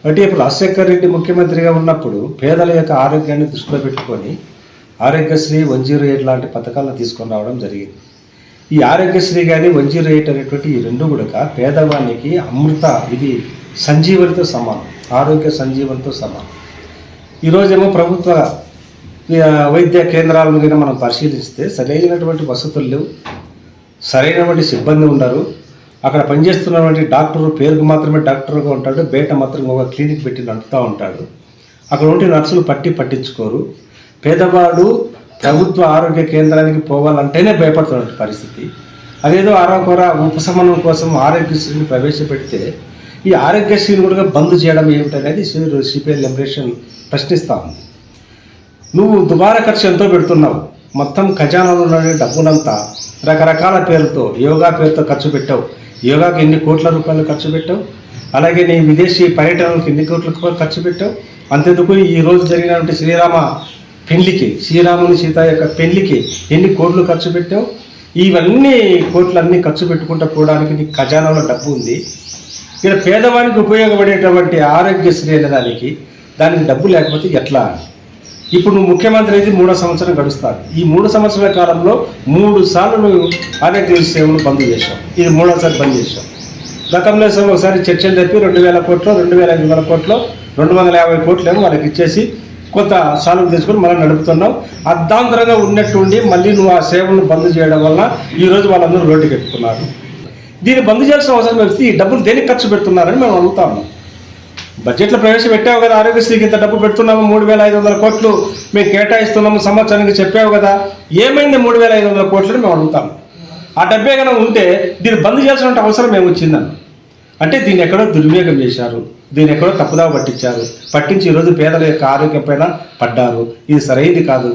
అంటే ఇప్పుడు రాజశేఖర రెడ్డి ముఖ్యమంత్రిగా ఉన్నప్పుడు పేదల యొక్క ఆరోగ్యాన్ని దృష్టిలో పెట్టుకొని ఆరోగ్యశ్రీ 108 లాంటి పథకాలను తీసుకొని రావడం జరిగింది. ఈ ఆరోగ్యశ్రీ కానీ 108 అనేటువంటి ఈ రెండు కూడా పేదవానికి అమృత, ఇది సంజీవనితో సమానం, ఆరోగ్య సంజీవనితో సమానం. ఈరోజేమో ప్రభుత్వ వైద్య కేంద్రాలను కనుక మనం పరిశీలిస్తే సరైనటువంటి వసతులు లేవు, సరైనటువంటి సిబ్బంది ఉండరు. అక్కడ పనిచేస్తున్నటువంటి డాక్టరు పేరుకు మాత్రమే డాక్టర్గా ఉంటాడు, బయట మాత్రం ఒక క్లినిక్ పెట్టి నడుపుతూ ఉంటాడు. అక్కడ ఉంటే నర్సులు పట్టించుకోరు. పేదవాడు ప్రభుత్వ ఆరోగ్య కేంద్రానికి పోవాలంటేనే భయపడుతున్న పరిస్థితి. అదేదో ఆరోగ్య ఉపశమనం కోసం ఆరోగ్యశ్రీని ప్రవేశపెడితే ఈ ఆరోగ్యశ్రీని కూడా బంద్ చేయడం ఏమిటనేది సిపిఐ లిబరేషన్ ప్రశ్నిస్తూ ఉంది. నువ్వు దుబారా ఖర్చు ఎంతో పెడుతున్నావు, మొత్తం ఖజానాలో ఉన్న డబ్బునంతా రకరకాల పేరుతో, యోగా పేరుతో ఖర్చు పెట్టావు. యోగాకి ఎన్ని కోట్ల రూపాయలు ఖర్చు పెట్టావు, అలాగే నీ విదేశీ పర్యటనలకు ఎన్ని కోట్ల రూపాయలు ఖర్చు పెట్టావు. అంతెందుకు ఈరోజు జరిగినటువంటి శ్రీరాముని సీత యొక్క పెళ్లికి ఎన్ని కోట్లు ఖర్చు పెట్టావు. ఇవన్నీ కోట్లన్నీ ఖర్చు పెట్టుకుంటూ పోవడానికి నీ ఖజానాలో డబ్బు ఉంది. ఇక్కడ పేదవానికి ఉపయోగపడేటువంటి ఆరోగ్యశ్రీ అనే దానికి డబ్బు లేకపోతే ఎట్లా? ఇప్పుడు నువ్వు ముఖ్యమంత్రి అయితే 3వ సంవత్సరం గడుస్తుంది. ఈ 3 సంవత్సరాల కాలంలో 3 సార్లు నువ్వు ఆరోగ్య సేవలు బంద్ చేశావు. ఇది 3వసారి బంద్ చేశావు. గతంలో ఒకసారి చర్చలు చెప్పి 2,000 కోట్లు, 2,500 కోట్లు, 250 కోట్లేమో వాళ్ళకి ఇచ్చేసి కొంత సాల్వ్ తీసుకొని మనం నడుపుతున్నాం. అర్ధాంతరంగా ఉన్నట్టుండి మళ్ళీ నువ్వు ఆ సేవలను బంద్ చేయడం వల్ల ఈరోజు వాళ్ళందరూ రోడ్డుకి ఎక్కుతున్నారు. దీన్ని బంద్ చేయాల్సిన అవసరం వస్తే ఈ డబ్బులు దేనికి ఖర్చు పెడుతున్నారని మేము అడుగుతాము. బడ్జెట్లో ప్రవేశపెట్టావు కదా, ఆరోగ్యశ్రీకి ఇంత డబ్బు పెడుతున్నాము, 3,500 కోట్లు మేము కేటాయిస్తున్నాము సంవత్సరానికి చెప్పావు కదా, ఏమైంది 3,500 కోట్లని మేము అడుగుతాము. ఆ డబ్బే కనుక ఉంటే దీన్ని బంద్ చేయాల్సిన అవసరం మేము వచ్చిందని అంటే దీన్ని ఎక్కడో దుర్వినియోగం చేశారు, దీన్ని ఎక్కడో తప్పుదావ పట్టించి ఈరోజు పేదల యొక్క ఆరోగ్యం పైన పడ్డారు. ఇది సరైనది కాదు.